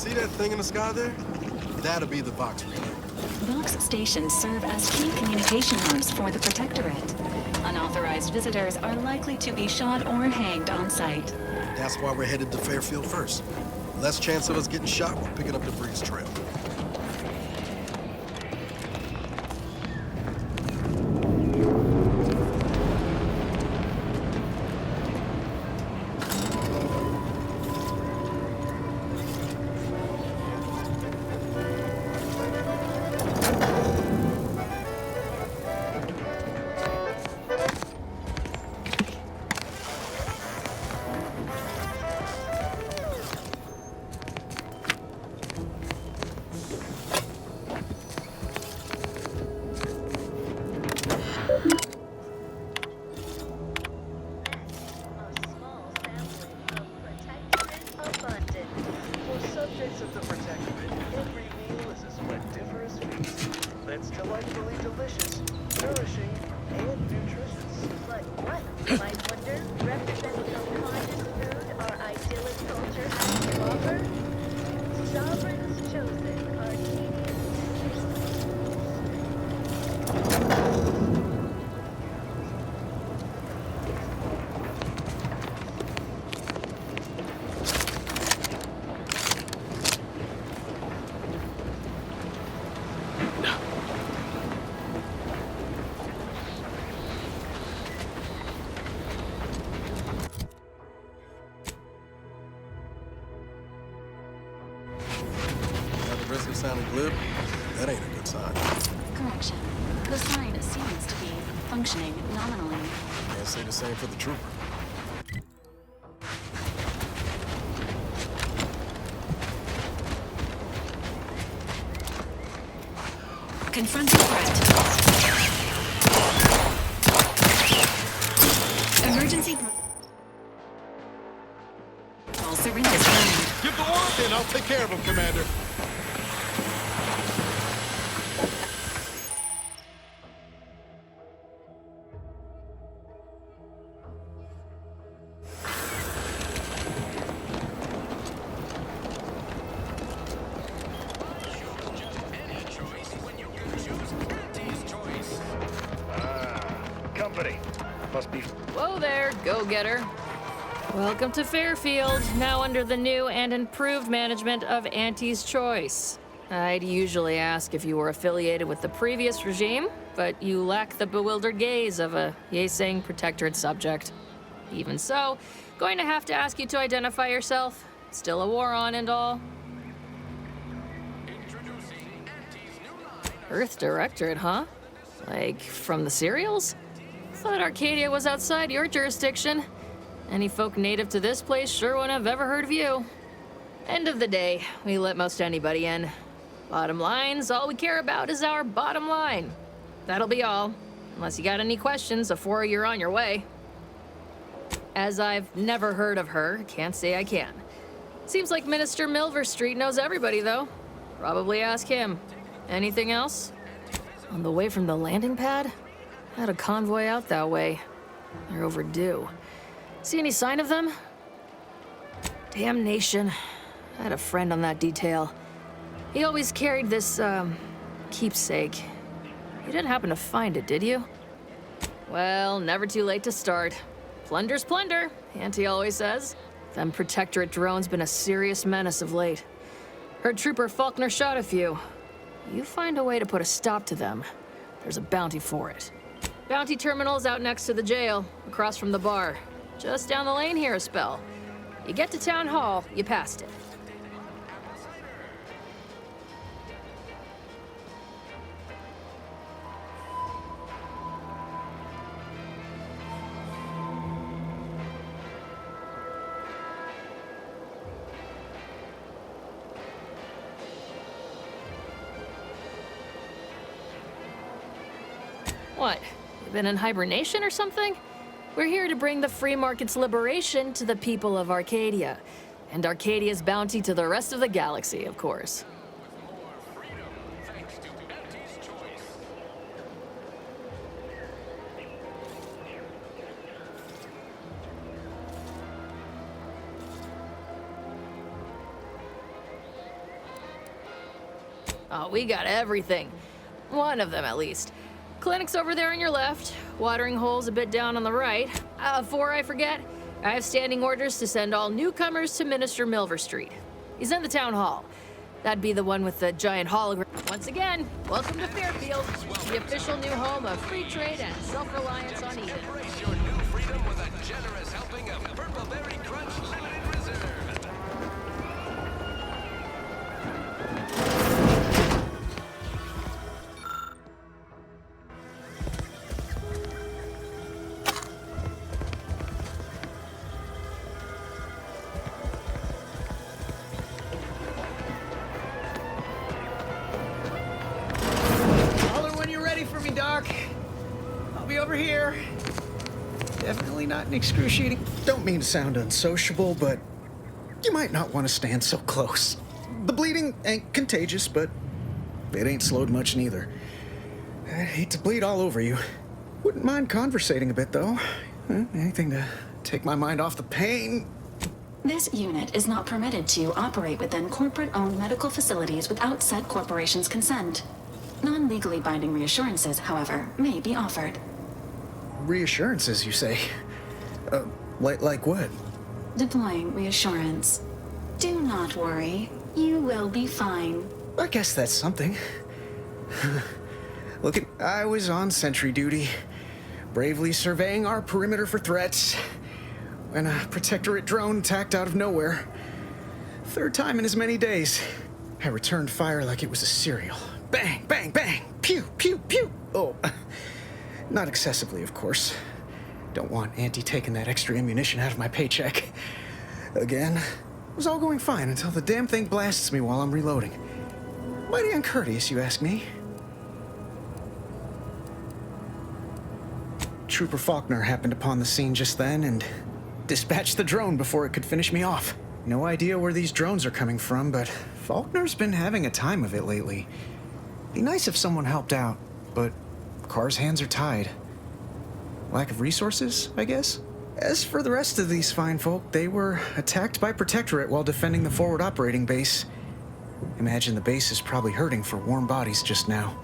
See that thing in the sky there? That'll be the Vox relay. Vox stations serve as key communication hubs for the Protectorate. Unauthorized visitors are likely to be shot or hanged on site. That's why we're headed to Fairfield first. Less chance of us getting shot while picking up debris trail. Sounding glib? That ain't a good sign. Correction. The sign seems to be functioning nominally. Can't say the same for the trooper. Confront the threat. Emergency. All syringes running. Give the order, and I'll take care of him, Commander. Whoa there, go-getter. Welcome to Fairfield, now under the new and improved management of Auntie's Choice. I'd usually ask if you were affiliated with the previous regime, but you lack the bewildered gaze of a yay-saying Protectorate subject. Even so, going to have to ask you to identify yourself. Still a war on and all. Earth Directorate, huh? Like, from the serials? Thought Arcadia was outside your jurisdiction. Any folk native to this place sure wouldn't have ever heard of you. End of the day, we let most anybody in. Bottom line's all we care about is our bottom line. That'll be all, unless you got any questions before you're on your way. As I've never heard of her, can't say I can. Seems like Minister Milverstreet knows everybody, though. Probably ask him. Anything else? On the way from the landing pad? Had a convoy out that way. They're overdue. See any sign of them? Damnation. I had a friend on that detail. He always carried this, keepsake. You didn't happen to find it, did you? Well, never too late to start. Plunder's plunder, Auntie always says. Them Protectorate drones been a serious menace of late. Heard Trooper Faulkner shot a few. You find a way to put a stop to them, there's a bounty for it. Bounty terminal's out next to the jail, across from the bar. Just down the lane here a spell. You get to Town Hall, you passed it. What? You been in hibernation or something? We're here to bring the free market's liberation to the people of Arcadia, and Arcadia's bounty to the rest of the galaxy, of course. Oh, we got everything. One of them, at least. Clinic's over there on your left, watering hole's a bit down on the right. Before I forget, I have standing orders to send all newcomers to Minister Milver Street. He's in the town hall. That'd be the one with the giant hologram. Once again, welcome to Fairfield, the official new home of free trade and self-reliance on Eden. Embrace your new freedom with a generous helping of Purple Berry Crunch Limited Reserve. Holler when you're ready for me, Doc. I'll be over here. Definitely not an excruciating... Don't mean to sound unsociable, but you might not want to stand so close. The bleeding ain't contagious, but it ain't slowed much neither. I'd hate to bleed all over you. Wouldn't mind conversating a bit, though. Anything to take my mind off the pain. This unit is not permitted to operate within corporate-owned medical facilities without said corporation's consent. Non-legally binding reassurances, however, may be offered. Reassurances, you say? Like what? Deploying reassurance. Do not worry. You will be fine. I guess that's something. Look, I was on sentry duty, bravely surveying our perimeter for threats, when a protectorate drone attacked out of nowhere. Third time in as many days. I returned fire like it was a cereal. Bang, bang, bang! Pew, pew, pew! Oh, not excessively, of course. Don't want Auntie taking that extra ammunition out of my paycheck. Again, it was all going fine until the damn thing blasts me while I'm reloading. Mighty uncourteous, you ask me. Trooper Faulkner happened upon the scene just then and dispatched the drone before it could finish me off. No idea where these drones are coming from, but Faulkner's been having a time of it lately. Be nice if someone helped out, but Carr's hands are tied. Lack of resources, I guess? As for the rest of these fine folk, they were attacked by Protectorate while defending the forward operating base. Imagine the base is probably hurting for warm bodies just now.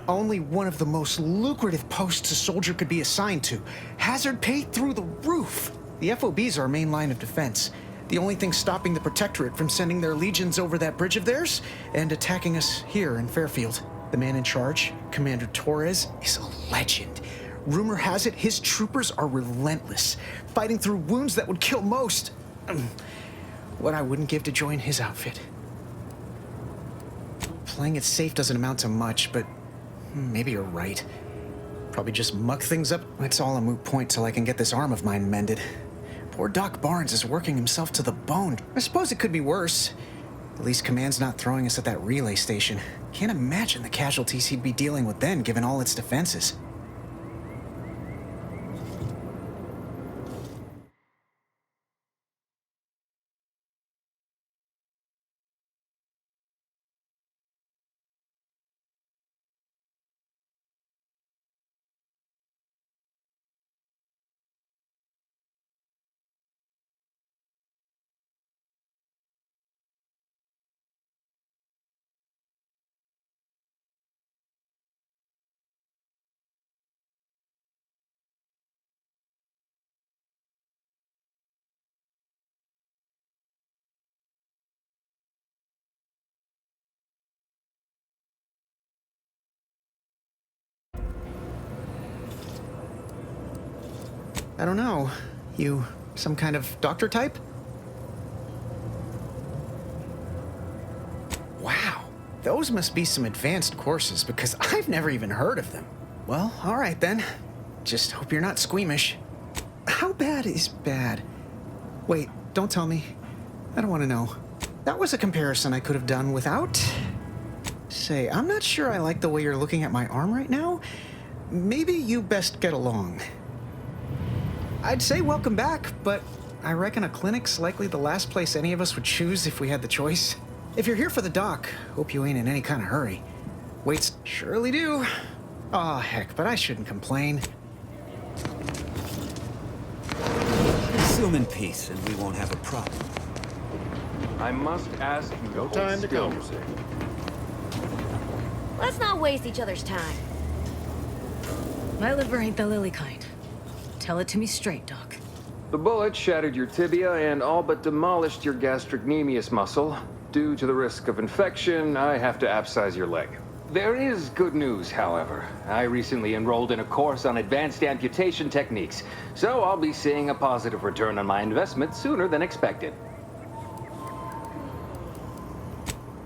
Only one of the most lucrative posts a soldier could be assigned to. Hazard pay through the roof. The FOB's our main line of defense. The only thing stopping the Protectorate from sending their legions over that bridge of theirs and attacking us here in Fairfield. The man in charge, Commander Torres, is a legend. Rumor has it his troopers are relentless, fighting through wounds that would kill most. What I wouldn't give to join his outfit. Playing it safe doesn't amount to much, but maybe you're right. Probably just muck things up. It's all a moot point till I can get this arm of mine mended. Poor Doc Barnes is working himself to the bone. I suppose it could be worse. At least Command's not throwing us at that relay station. Can't imagine the casualties he'd be dealing with then, given all its defenses. I don't know. You some kind of doctor type? Wow. Those must be some advanced courses because I've never even heard of them. Well, all right then. Just hope you're not squeamish. How bad is bad? Wait, don't tell me. I don't want to know. That was a comparison I could have done without. Say, I'm not sure I like the way you're looking at my arm right now. Maybe you best get along. I'd say welcome back, but I reckon a clinic's likely the last place any of us would choose if we had the choice. If you're here for the doc, hope you ain't in any kind of hurry. Waits surely do. Aw, heck, but I shouldn't complain. Consume in peace, and we won't have a problem. I must ask you No hold time to still. conversate. Let's not waste each other's time. My liver ain't the lily kind. Tell it to me straight, Doc. The bullet shattered your tibia and all but demolished your gastrocnemius muscle. Due to the risk of infection, I have to abscise your leg. There is good news, however. I recently enrolled in a course on advanced amputation techniques, so I'll be seeing a positive return on my investment sooner than expected.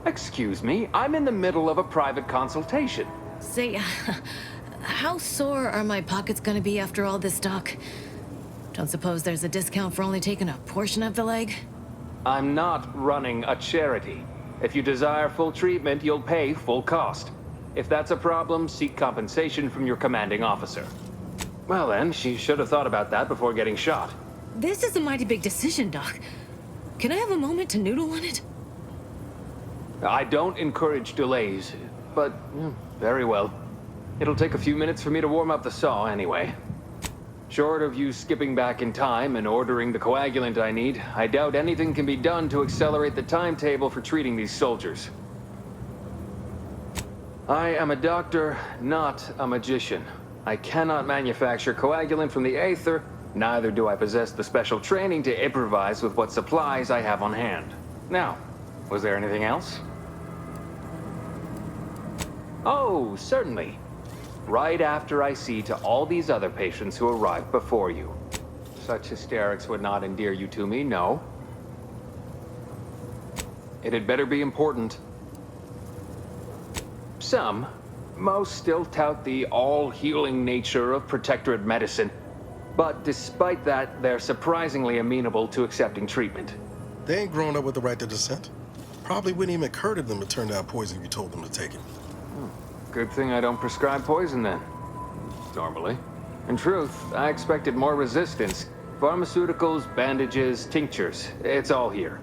Excuse me, I'm in the middle of a private consultation. Say, how sore are my pockets gonna be after all this, Doc? Don't suppose there's a discount for only taking a portion of the leg? I'm not running a charity. If you desire full treatment, you'll pay full cost. If that's a problem, seek compensation from your commanding officer. Well then, she should have thought about that before getting shot. This is a mighty big decision, Doc. Can I have a moment to noodle on it? I don't encourage delays, but very well. It'll take a few minutes for me to warm up the saw anyway. Short of you skipping back in time and ordering the coagulant I need, I doubt anything can be done to accelerate the timetable for treating these soldiers. I am a doctor, not a magician. I cannot manufacture coagulant from the aether, neither do I possess the special training to improvise with what supplies I have on hand. Now, was there anything else? Oh, certainly. Right after I see to all these other patients who arrived before you. Such hysterics would not endear you to me, no. It had better be important. Some, most still tout the all-healing nature of protectorate medicine. But despite that, they're surprisingly amenable to accepting treatment. They ain't grown up with the right to dissent. Probably wouldn't even occur to them to turn down poison if you told them to take it. Good thing I don't prescribe poison then. Normally. In truth, I expected more resistance. Pharmaceuticals, bandages, tinctures. It's all here.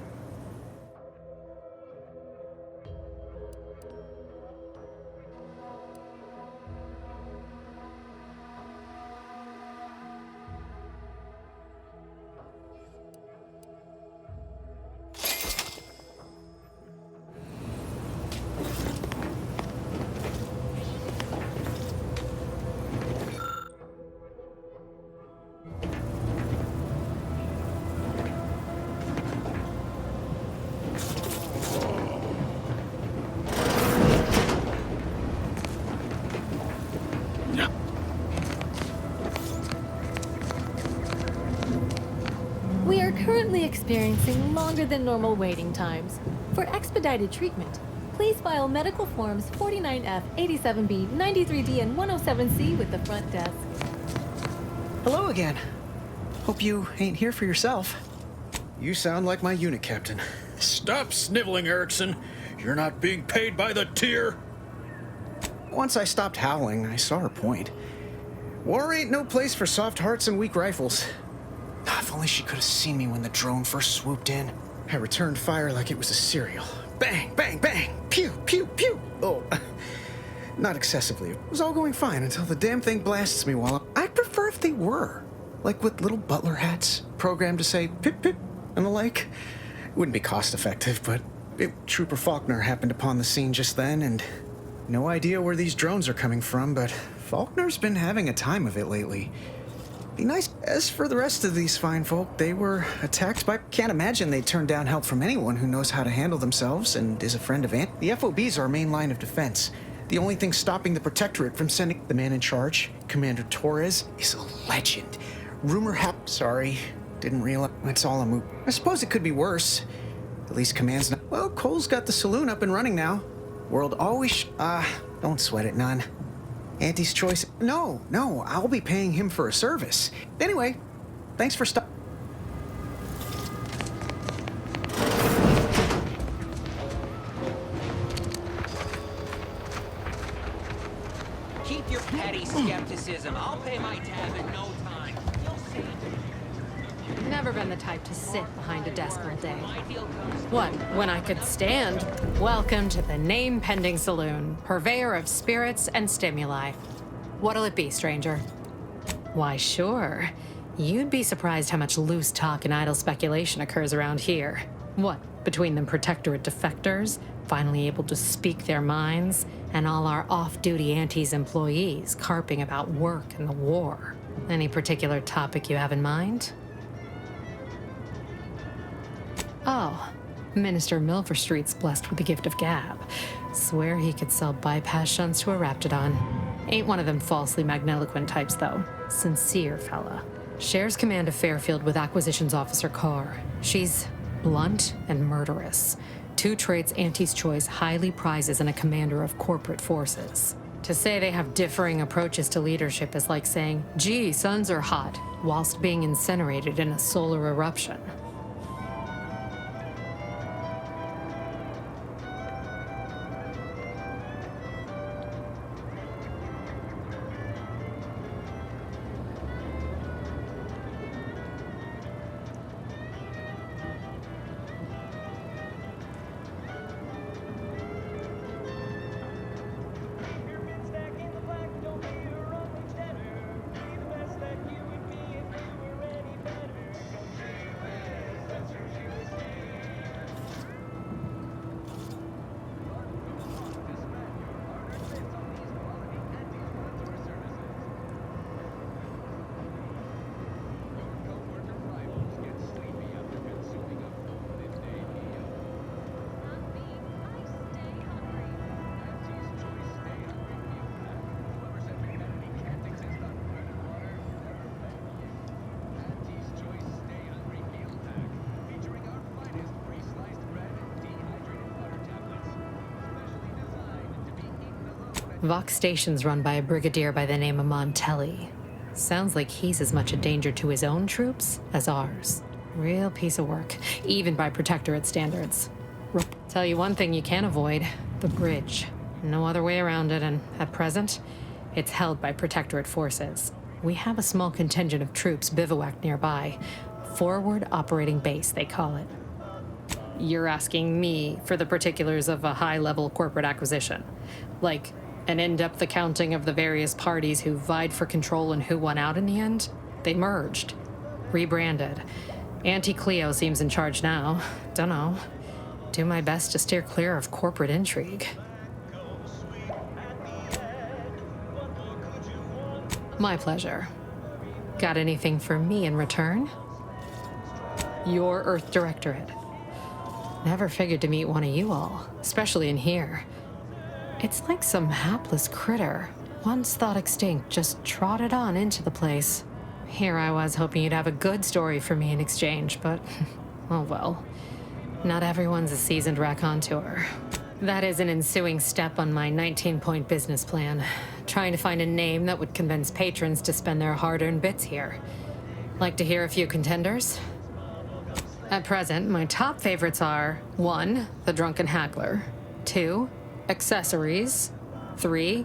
We are currently experiencing longer than normal waiting times. For expedited treatment, please file medical forms 49F, 87B, 93D, and 107C with the front desk. Hello again. Hope you ain't here for yourself. You sound like my unit captain. Stop sniveling, Erickson. You're not being paid by the tier. Once I stopped howling, I saw her point. War ain't no place for soft hearts and weak rifles. If only she could have seen me when the drone first swooped in. I returned fire like it was a cereal. Bang, bang, bang! Pew, pew, pew! Oh, not excessively. It was all going fine until the damn thing blasts me while I'd prefer if they were. Like with little butler hats, programmed to say pip pip and the like. It wouldn't be cost effective, but Trooper Faulkner happened upon the scene just then, and no idea where these drones are coming from, but Faulkner's been having a time of it lately. Be nice. As for the rest of these fine folk, they were attacked by... Can't imagine they'd turn down help from anyone who knows how to handle themselves and is a friend of Ant. The FOB's our main line of defense. The only thing stopping the Protectorate from sending the man in charge, Commander Torres, is a legend. Sorry, didn't realize. It's all a moot. I suppose it could be worse. At least command's not... Well, Cole's got the saloon up and running now. World always... don't sweat it none. Auntie's choice. No, I'll be paying him for a service. Anyway, thanks for stopping. Keep your petty skepticism. I'll pay my tab in no time. You'll see. Never been the type to sit behind a desk all day. What, when I could stand? Welcome to the name-pending saloon, purveyor of spirits and stimuli. What'll it be, stranger? Why, sure. You'd be surprised how much loose talk and idle speculation occurs around here. What, between them Protectorate defectors, finally able to speak their minds, and all our off-duty Antes employees carping about work and the war. Any particular topic you have in mind? Oh, Minister Milverstreet's blessed with the gift of gab. Swear he could sell bypass shunts to a Raptidon. Ain't one of them falsely magniloquent types, though. Sincere fella. Shares command of Fairfield with Acquisitions Officer Carr. She's blunt and murderous. Two traits Auntie's Choice highly prizes in a commander of corporate forces. To say they have differing approaches to leadership is like saying, gee, suns are hot, whilst being incinerated in a solar eruption. Vox Station's run by a brigadier by the name of Montelli. Sounds like he's as much a danger to his own troops as ours. Real piece of work, even by Protectorate standards. Tell you one thing you can't avoid, the bridge. No other way around it, and at present, it's held by Protectorate forces. We have a small contingent of troops bivouacked nearby. Forward Operating Base, they call it. You're asking me for the particulars of a high-level corporate acquisition. Like an in-depth accounting of the various parties who vied for control and who won out in the end? They merged. Rebranded. Auntie Cleo seems in charge now. Dunno. Do my best to steer clear of corporate intrigue. My pleasure. Got anything for me in return? Your Earth Directorate. Never figured to meet one of you all, especially in here. It's like some hapless critter, once thought extinct, just trotted on into the place. Here I was hoping you'd have a good story for me in exchange, but oh well. Not everyone's a seasoned raconteur. That is an ensuing step on my 19-point business plan. Trying to find a name that would convince patrons to spend their hard-earned bits here. Like to hear a few contenders? At present, my top favorites are 1. The Drunken Haggler, 2. Accessories, 3.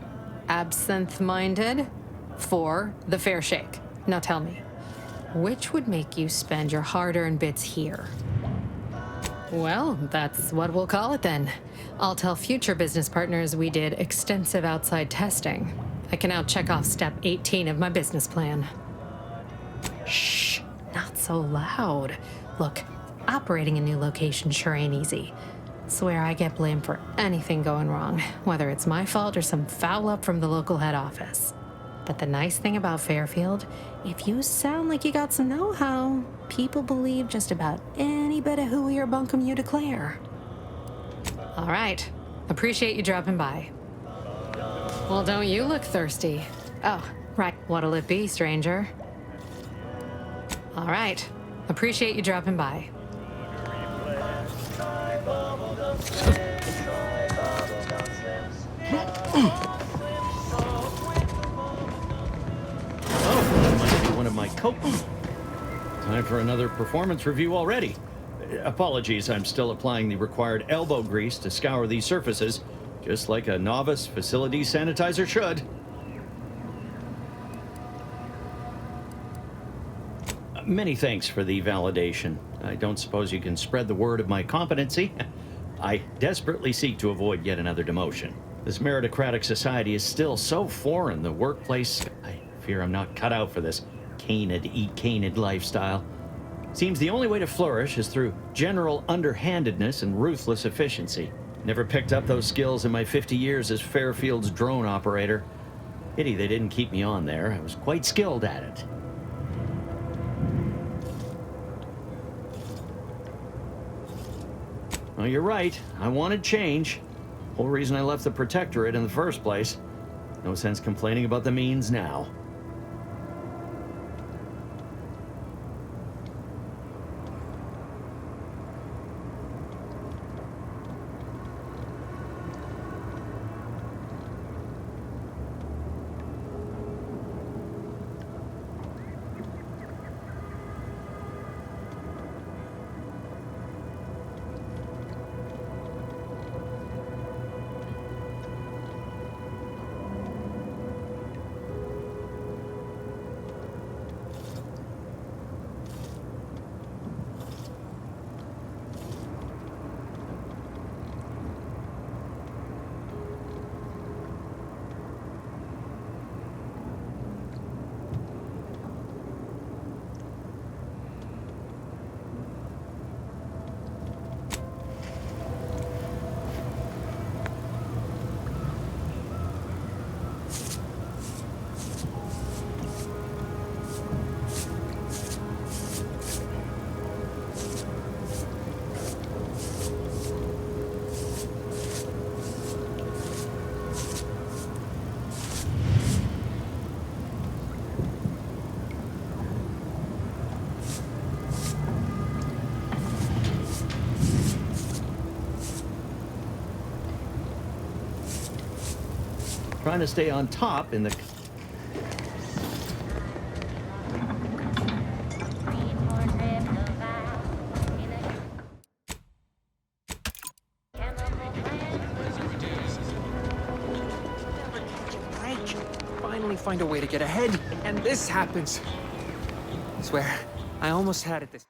Absinthe-minded, 4. The Fair Shake. Now tell me, which would make you spend your hard-earned bits here? Well, that's what we'll call it then. I'll tell future business partners we did extensive outside testing. I can now check off step 18 of my business plan. Shh, not so loud. Look, operating a new location sure ain't easy. Swear I get blamed for anything going wrong, whether it's my fault or some foul up from the local head office. But the nice thing about Fairfield, if you sound like you got some know-how, people believe just about any bit of hooey or bunkum you declare. All right, appreciate you dropping by. Well, don't you look thirsty? Oh, right, what'll it be, stranger? All right, appreciate you dropping by. One of my Time for another performance review already. Apologies, I'm still applying the required elbow grease to scour these surfaces, just like a novice facility sanitizer should. Many thanks for the validation. I don't suppose you can spread the word of my competency. I desperately seek to avoid yet another demotion. This meritocratic society is still so foreign. The workplace, I fear I'm not cut out for this canid, eat canid lifestyle. Seems the only way to flourish is through general underhandedness and ruthless efficiency. Never picked up those skills in my 50 years as Fairfield's drone operator. Pity they didn't keep me on there. I was quite skilled at it. Well, you're right. I wanted change. Whole reason I left the Protectorate in the first place. No sense complaining about the means now. Trying to stay on top in the... Finally find a way to get ahead, and this happens. I swear, I almost had it this...